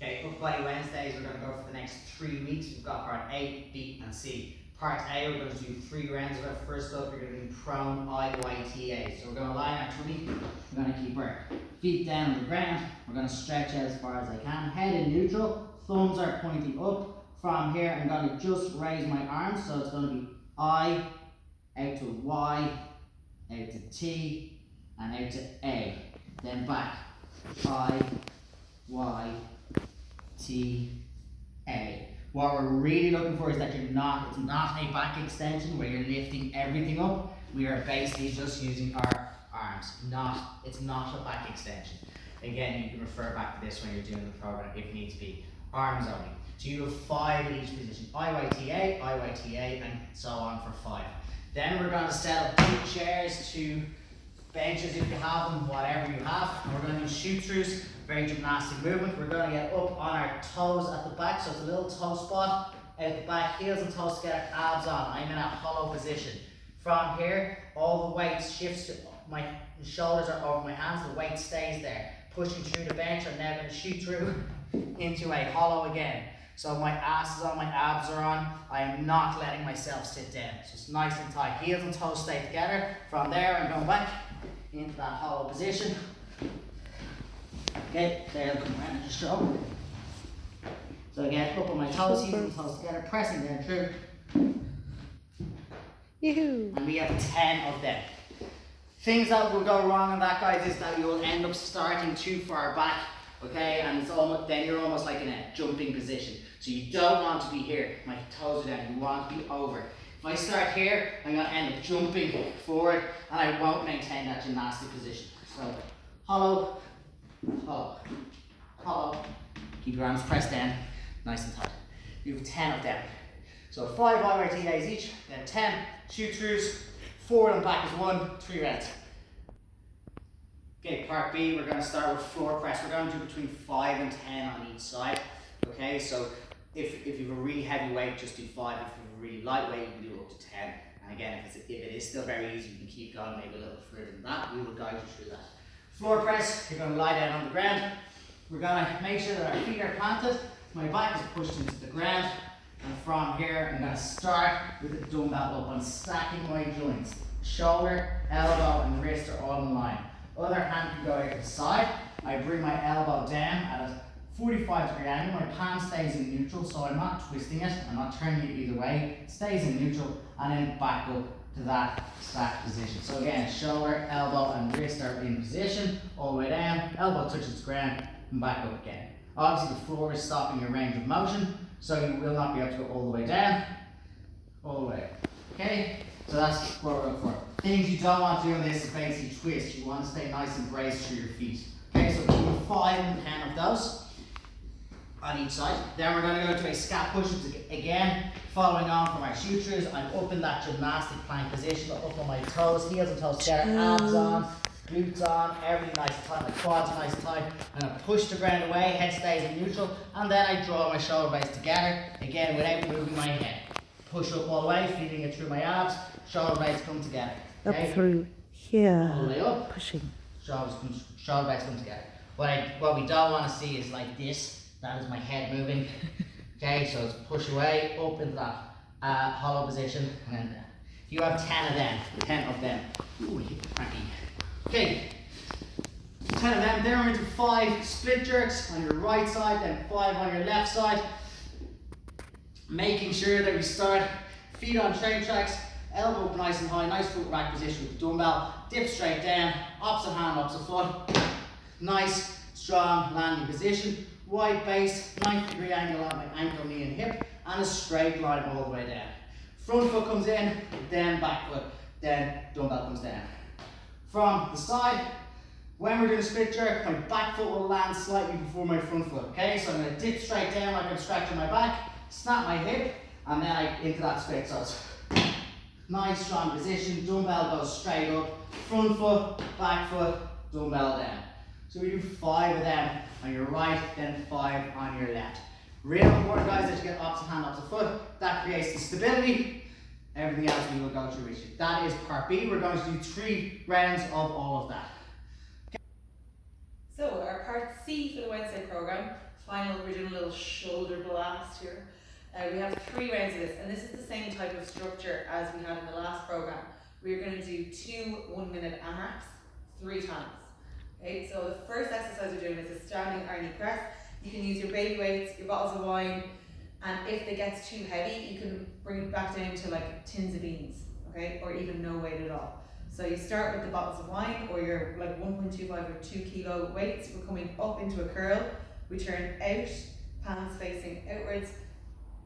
Okay, Upper Body Wednesdays, we're going to go for the next 3 weeks. We've got part A, B, and C. Part A, we're going to do 3 rounds of it. First up, you're going to do prone IYTA. So we're going to lie on our tummy. We're going to keep our feet down on the ground. We're going to stretch out as far as I can. Head in neutral, thumbs are pointing up. From here, I'm going to just raise my arms. So it's going to be I, out to Y, out to T, and out to A. Then back. I, Y, T, A. What we're really looking for is that it's not a back extension where you're lifting everything up. We are basically just using our arms. It's not a back extension. Again, you can refer back to this when you're doing the program if needs be. Arms only. So you have 5 in each position. IYTA, and so on for 5. Then we're going to set up 2 chairs, 2 benches if you have them, whatever you have. And we're going to do shoot-throughs, very gymnastic movement. We're going to get up on our toes at the back, so it's a little toe spot out the back, heels and toes together, abs on. I'm in a hollow position. From here, all the weight shifts to my shoulders are over my hands, the weight stays there. Pushing through the bench, I'm now going to shoot through into a hollow again. So my ass is on, my abs are on. I am not letting myself sit down. So it's nice and tight. Heels and toes stay together. From there, I'm going back into that hollow position. Okay, there I'll come around and just show. So again, up on my toes, heels and toes together, pressing down through. Yoo-hoo. And we have 10 of them. Things that will go wrong on that, guys, is that you will end up starting too far back. Okay, and it's almost, then you're almost like in a jumping position. So you don't want to be here, my toes are down, you want to be over. If I start here, I'm going to end up jumping forward and I won't maintain that gymnastic position. So, hollow, hollow, hollow. Keep your arms pressed down, nice and tight. You have 10 of them. So 5 IYTAs each, then 10 shoot-throughs, 4 and back is 1, 3 rounds. Okay, part B, we're going to start with floor press. We're going to do between 5 and 10 on each side. Okay, so if you have a really heavy weight, just do 5. If you have a really light weight, you can do up to 10. And again, if it is still very easy, you can keep going maybe a little further than that. We will guide you through that. Floor press, you're going to lie down on the ground. We're going to make sure that our feet are planted. My back is pushed into the ground. And from here, I'm going to start with the dumbbell up. I'm stacking my joints. Shoulder, elbow, and wrist are all in line. Other hand can go out to the side. I bring my elbow down at a 45-degree angle. My palm stays in neutral, so I'm not twisting it. I'm not turning it either way. It stays in neutral, and then back up to that stacked position. So again, shoulder, elbow, and wrist are in position. All the way down. Elbow touches the ground, and back up again. Obviously, the floor is stopping your range of motion, so you will not be able to go all the way down, all the way up. Okay? So that's what we're looking for. Things you don't want to do on this is basically twist. You want to stay nice and braced through your feet. Okay, so do 5 and 10 of those on each side. Then we're going to go to a scap push-ups again, following on from our shoot-throughs. I'm up in that gymnastic plank position, up on my toes, heels and toes together, abs on, glutes on, everything nice and tight, my quads nice and tight. I'm going to push the ground away, head stays in neutral, and then I draw my shoulder blades together, again without moving my head. Push up all the way, feeling it through my abs, shoulder blades come together. Okay? Up through here. All the way up. Pushing. Shoulder blades come together. What we don't want to see is like this. That is my head moving. Okay, so it's push away, up into that hollow position, and then down. You have 10 of them. Ooh, cranky. Okay, 10 of them. Then we're into 5 split jerks on your right side, then 5 on your left side. Making sure that we start feet on train tracks, elbow up nice and high, nice foot rack position with the dumbbell, dip straight down, opposite hand, opposite foot. Nice, strong landing position, wide base, 90-degree angle on my ankle, knee and hip, and a straight line all the way down. Front foot comes in, then back foot, then dumbbell comes down. From the side, when we're doing a split jerk, my back foot will land slightly before my front foot. Okay, so I'm going to dip straight down like I'm scratching my back, snap my hip, and then into that split. So it's nice strong position, dumbbell goes straight up, front foot, back foot, dumbbell down. So we do 5 of them on your right, then 5 on your left. Real important, guys, that you get opposite hand, opposite foot. That creates the stability. Everything else we will go through with you. That is part B. We're going to do 3 rounds of all of that. So our part C for the Wednesday program, Final, we're doing a little shoulder blast here. We have 3 rounds of this, and this is the same type of structure as we had in the last program. We're going to do 2 1-minute AMRAPs 3 times. Okay, so the first exercise we're doing is a standing Arnie press. You can use your baby weights, your bottles of wine, and if it gets too heavy, you can bring it back down to like tins of beans, okay, or even no weight at all. So you start with the bottles of wine or your like 1.25 or 2 kilo weights. We're coming up into a curl. We turn out, palms facing outwards,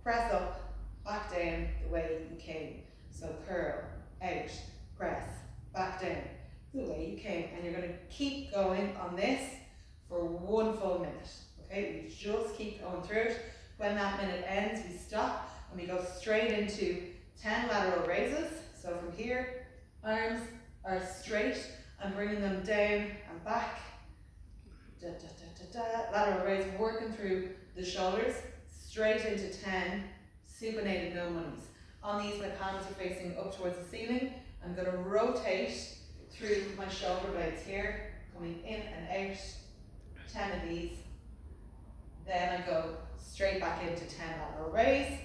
press up, back down the way you came. So curl, out, press, back down the way you came. And you're going to keep going on this for 1 full minute. Okay, we just keep going through it. When that minute ends, we stop and we go straight into 10 lateral raises. So from here, arms are straight. I'm bringing them down and back. Da, da, da, da, da. Lateral raise, working through the shoulders, straight into 10 supinated no monies. On these, my palms are facing up towards the ceiling. I'm going to rotate through my shoulder blades here, coming in and out, 10 of these. Then I go straight back into 10 lateral raise,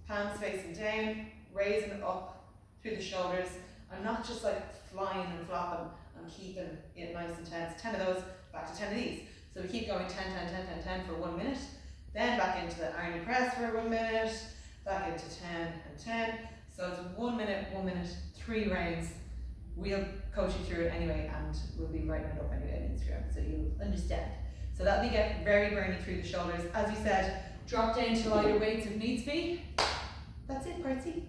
palms facing down, raising up through the shoulders. I'm not just like flying and flopping, I'm keeping it nice and tense. 10 of those, back to 10 of these. So we keep going 10, 10, 10, 10, 10 for 1 minute, then back into the Arnie press for 1 minute, back into 10 and 10. So it's 1 minute, 1 minute, 3 rounds. We'll coach you through it anyway, and we'll be writing it up anyway on Instagram, so you'll understand. So that'll be get very burny through the shoulders. As we said, drop down to lighter weights if needs be. That's it, Partsy.